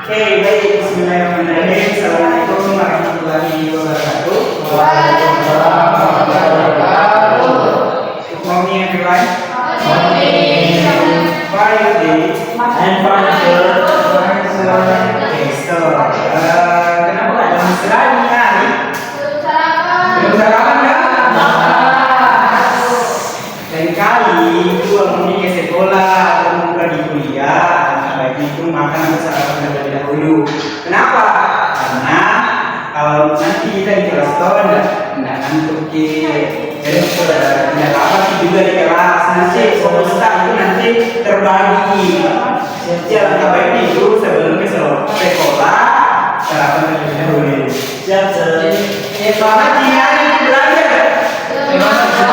Oke, baik. Bismillahirrahmanirrahim. Assalamualaikum warahmatullahi wabarakatuh. Waalaikumsalam warahmatullahi wabarakatuh. Good morning, everyone. Morning. How are you today? I'm fine, sir. Fine, sir. Okay, so, kenapa nggak jam istirahat nih hari? Belum sarapan kan? Lain kali itu kalau mau ke sekolah atau mau pergi kuliah, baiknya itu makan atau sarapan terlebih dahulu. Kenapa? Karena kalau nanti kita di kelas nggak ngantuk jadi tidak apa sih juga di kelas nanti semesta itu nanti terbagi. Jadi alangkah baiknya itu sebelumnya sekolah sarapan terlebih dahulu. Siap, sir. Selamat siang belajar. Terima kasih.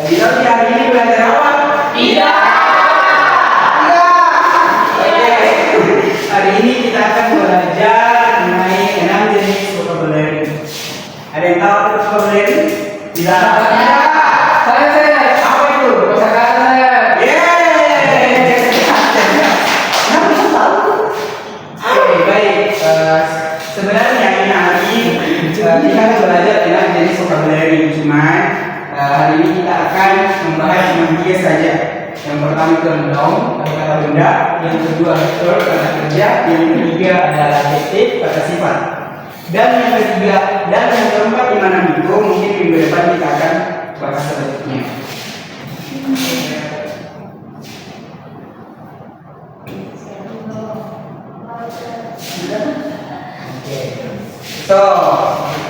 Bila hari ini belajar apa? Tidak. Oke. Hari ini kita akan belajar mengenai 6 jenis vocabulary. Ada yang tahu vocabulary? Tidak. Saya. Apa itu? Kosakata. Yeay. Kenapa kamu tahu? Oke, baik. Sebenarnya ini hari kita akan belajar 6 jenis vocabulary. Cuman hari ini kita akan membahas cuma 3 saja. Yang pertama itu noun, kata benda. Yang kedua verb, kata kerja. Yang ketiga adalah adjektif, kata sifat. Dan yang ketiga dan yang keempat di mana itu mungkin minggu depan kita akan bahas selanjutnya. So,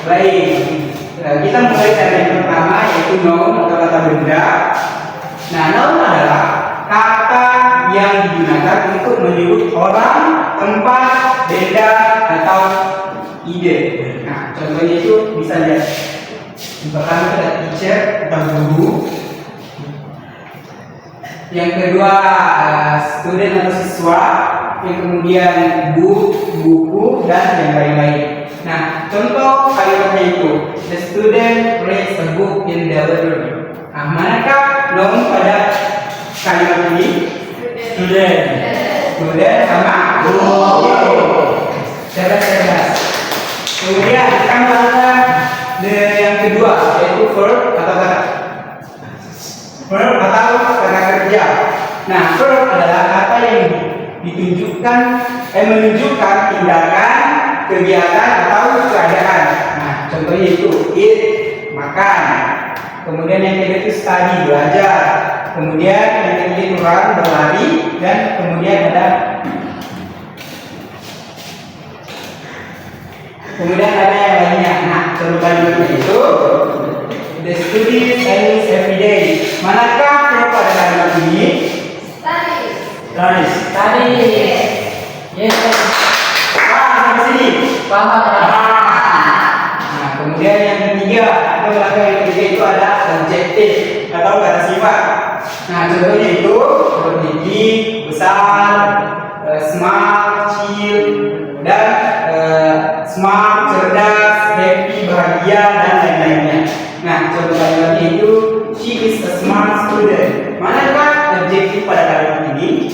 baik. Kita mulai dari yang pertama yaitu noun atau kata benda. Nah, noun adalah kata yang digunakan untuk menyebut orang, tempat, benda atau ide. Nah, contohnya itu bisa lihat. Yang pertama itu ada teacher atau guru. Yang kedua student atau siswa. Yang kemudian buku dan yang lain-lain. Nah, contoh kalimatnya itu the student reads a book in the library. Nah, manakah noun pada kalimat ini? Student sama guru. Cerdas. Kemudian sekarang ada yang kedua yaitu verb atau kata kerja. Nah, verb adalah kata yang menunjukkan tindakan, kegiatan atau keadaan. Nah, contohnya itu eat, makan. Kemudian yang ketiga itu study, belajar. Kemudian yang ketiga itu run, berlari. Dan kemudian ada yang lainnya. Nah, contoh kalimatnya itu the student studies every day. Manakah verb pada kalimat ini? Study. Yes. Sampai sini. Paham. Nah, kemudian yang ketiga, atau belakang yang ketiga itu ada adjektif atau kata sifat. Nah, contohnya itu seperti big, besar, smart, chill, dan smart, cerdas, happy, bahagia, dan lain-lainnya. Nah, contoh kalimatnya itu she is a smart student. Manakah adjektif pada kalimat ini?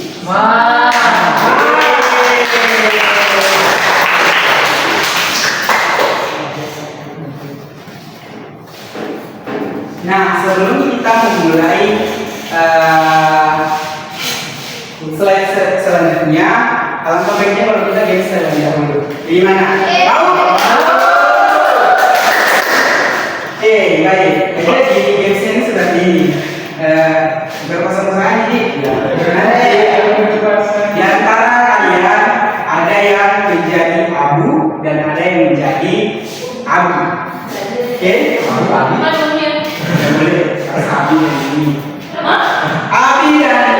Nah, sebelum kita memulai slide selanjutnya, alangkah baiknya kalau kita games terlebih dahulu. Gimana? Tahu? Oke, baik. Jadi games ini seperti ini. Berpasang-pasangan jadi. Di antara kalian ada yang menjadi abu dan ada yang menjadi abu. Oke? Abi dan ini. Abi dan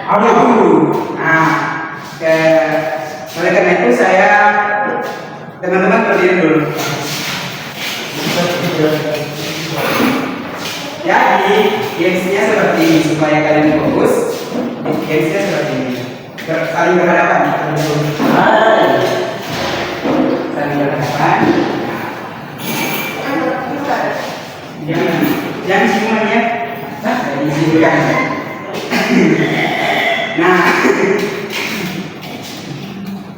abu. Nah, oleh karena itu teman-teman berdiri dulu. Jadi gamesnya seperti ini supaya kalian fokus. Gamesnya seperti ini. Saling berhadapan. Saling berhadapan. Jangan ciuman ya. Nah,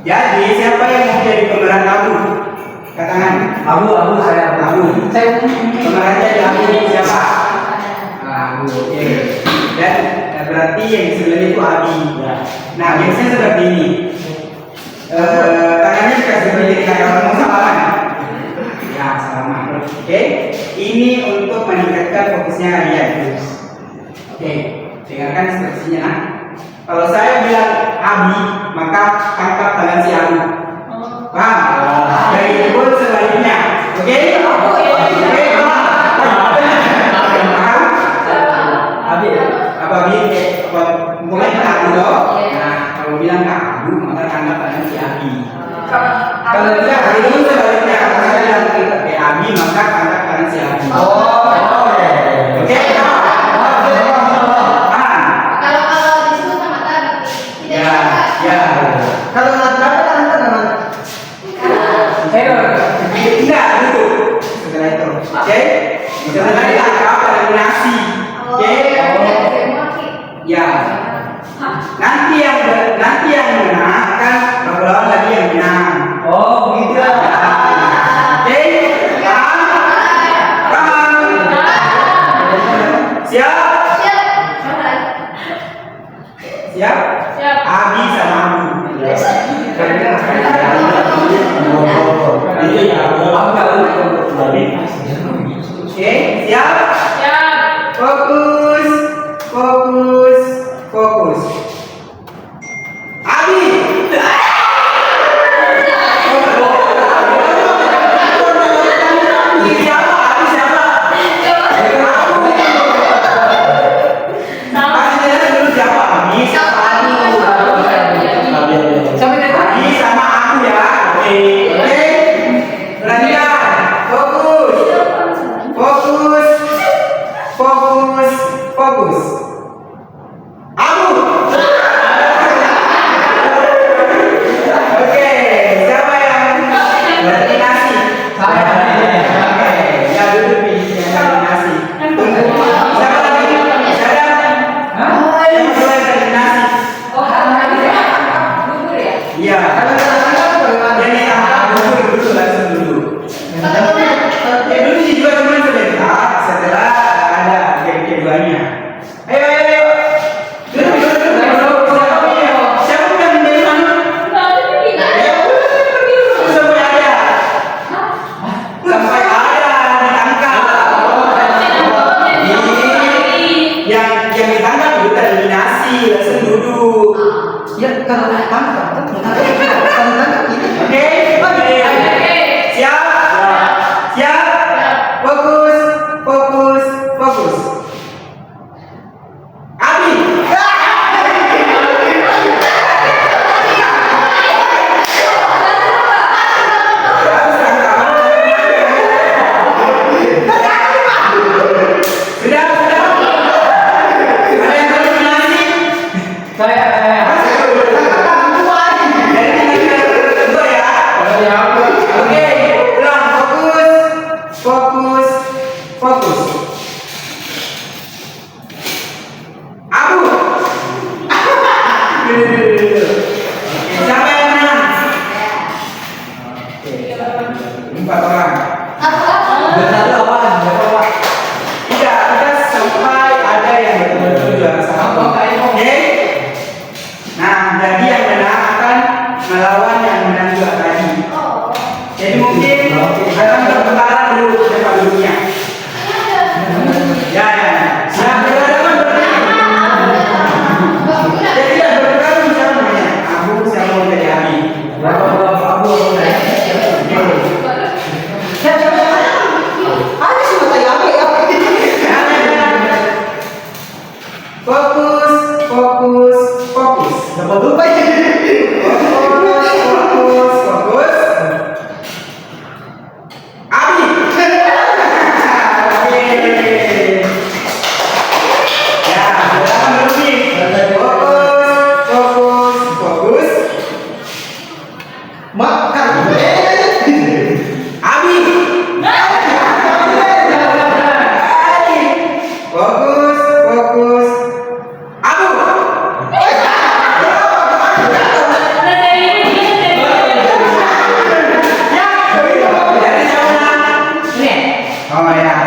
Jadi siapa yang mau jadi pemeran Abu? Katakan. Abu saya Abu. Saya Pemerannya jadi Abu siapa? Abu. Oke. Dan berarti yang di sebelah itu Abi. Ya. Nah, biasanya seperti ini. Tangannya dikasih berdiri kayak orang mau salaman. Ya, salaman. Oke. Ini untuk meningkatkan fokusnya kalian. Oke, dengarkan instruksinya. Nah. Kalau saya bilang Abi, maka angkat tangan si Abi. Paham? Dari itu sebaliknya. Oke? Oke, paham? Abi, apa Abi? Mulai ke Abu loh. Nah, kalau bilang ke Abu, maka angkat tangan si Abi. Kalau tidak, itu sebaliknya. Kalau saya bilang ke Abi, maka angkat tangan si Abi. Oke? Kalau nggak tangan Enggak, dulu. Setelah itu. Oke? Setelah ditangkap eliminasi. Oke? Ya. Nanti yang menang akan lawan lagi yang menang. Oh, gitu. Oke? Paham? Siap? Siap? Abi sama Abu. Oke, siap? Fokus, fokus, fokus. Abi. Ini siapa? Abi siapa? Kasih jelas dulu siapa? Abi siapa? Abi sama aku ya. Oke. Perhatikan. Fokus. Fokus. Fokus. Fokus. Abu. Oke. Siapa yang eliminasi? Saya. Oke. Ya duduk di yang eliminasi. Tunggu. Siapa lagi? Sadar? Yang mulai eliminasi. Iya. Jadi dulu langsung dulu. Dulu juga cuma sebentar. Setelah ada game keduanya. Ayo. Duduk. Siapa yang dari mana? Sampai ada. Sampai ada ditangkap. Yang ditangkap itu eliminasi. Langsung duduk. Ya kalau tangkap Oke? Siap? Siap? Fokus, fokus, fokus. Abi. Sudah? Ada yang eliminasi? Saya. Dari kedua ya. Oke, ulang. Fokus, fokus, fokus. Abu. Dulu. Oke, siapa yang menang? Oke, 4 orang. Tidak, kita sampai ada yang betul-betul juara satu. Oke. Nah, jadi yang menang akan melawan yang menang juga tadi. Jadi mungkin akan bertengkar dulu siapa dulunya.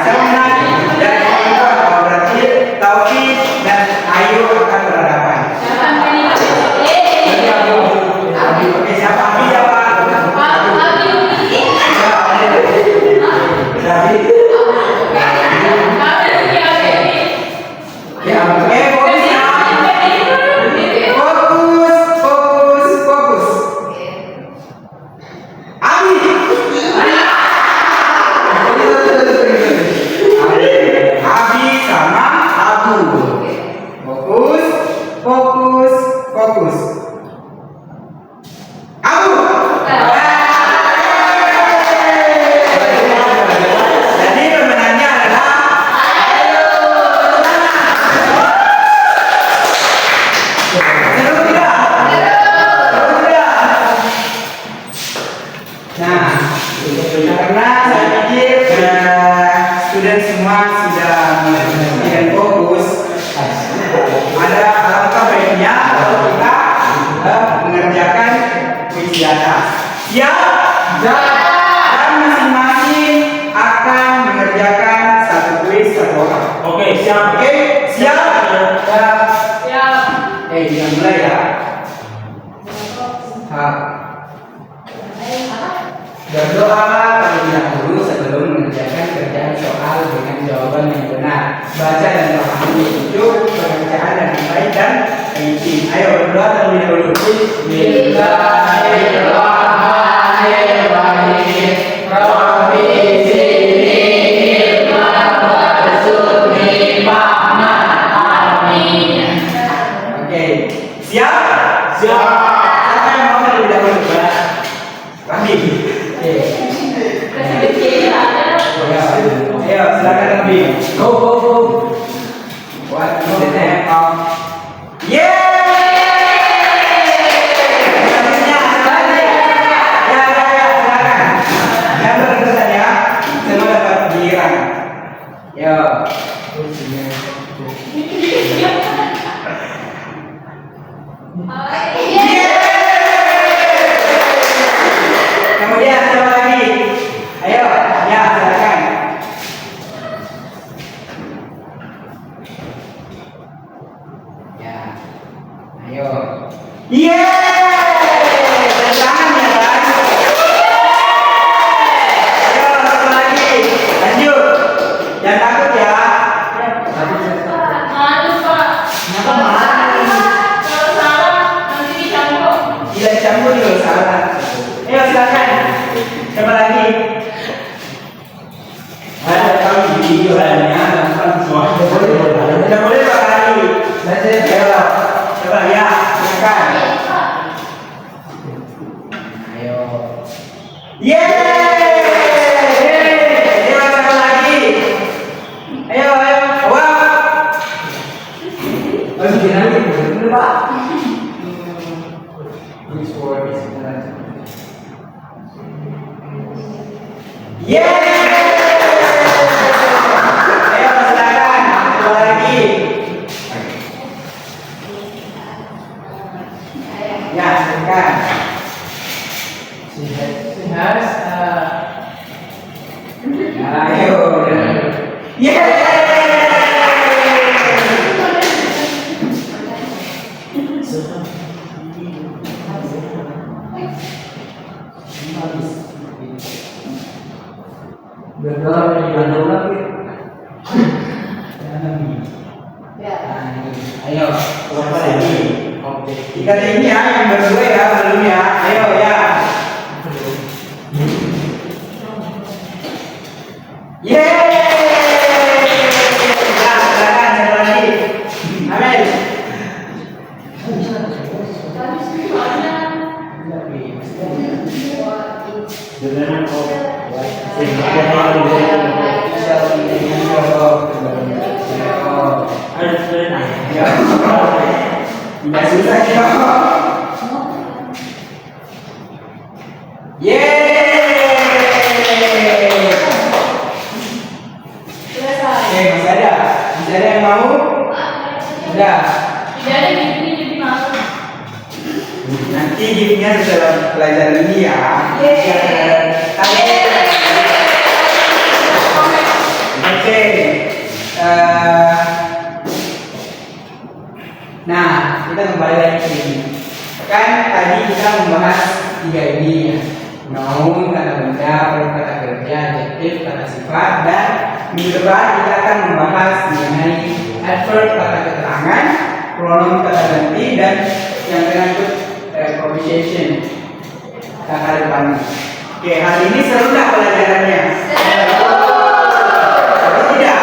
saya menang dari perempuan. Oh, berarti Taufik dan Ayu akan berhadapan. Oke, siapa? Abi siapa? Ya, oke, fokus ya. Fokus. Abi. Abi sama Abu. Fokus. Abu. Jadi pemenangnya adalah seru tidak? Nah, karena saya pikir student semua sudah mengerti dan fokus, ada alangkah baiknya kalau kita mengerjakan kuis di atas. Siap? Dan masing-masing akan mengerjakan satu kuis satu orang. Oke, siap. Oke, siap? Kita mulai ya. Berdoalah terlebih dahulu sebelum mengerjakan kerjaan soal dengan jawaban yang benar. Baca dan pahami itu pengerjaan dengan baik dan teliti. Ayo berdoa terlebih dahulu. Bismillahirrahmanirrahim. Rabbi zidni ilman warzuqni fahman. Amin. Oke, siap? Siap. Siapa yang mau terlebih dahulu? Rabbi. Ayo, silakan Rabbi. Go. What is the name of? Selanjutnya, ya, silakan. Yang berkesan ya, semua dapat giliran. Yo. Kemudian siapa lagi? Ayo, ya silakan. Ya, ayo. Dan tangan ya guys. Ayo, satu lagi. Lanjut. Jangan takut ya. Tidak dicampur juga salah. Ayo silakan. Siapa lagi? Ada tahu di video lainnya langsung semua. Tidak boleh Pak lagi. Ayo. Coba ya, silakan. Ayo. Ayo siapa lagi? Ayo. Wah. Ayo silakan. Coba lagi. Ya, silakan. Ayo. Ayo, siapa lagi? Tiga ini ya, yang berdua ya, belum ya. Ayo ya. Ya, silakan siapa lagi? Amin. Tidak susah ya. Oke, masih ada yang mau? Sudah. Nanti giftnya setelah pelajaran ini ya. Oke. Nah, kita kembali lagi ke sini. Kan tadi kita membahas tiga ini ya. Noun, kata benda, verb, kata kerja, adjektif, kata sifat, dan minggu depan kita akan membahas mengenai adverb, kata keterangan, pronoun, kata ganti, dan yang menyangkut preposition, kata depannya. Oke, hari ini seru nggak pelajarannya? Seru. Seru tidak?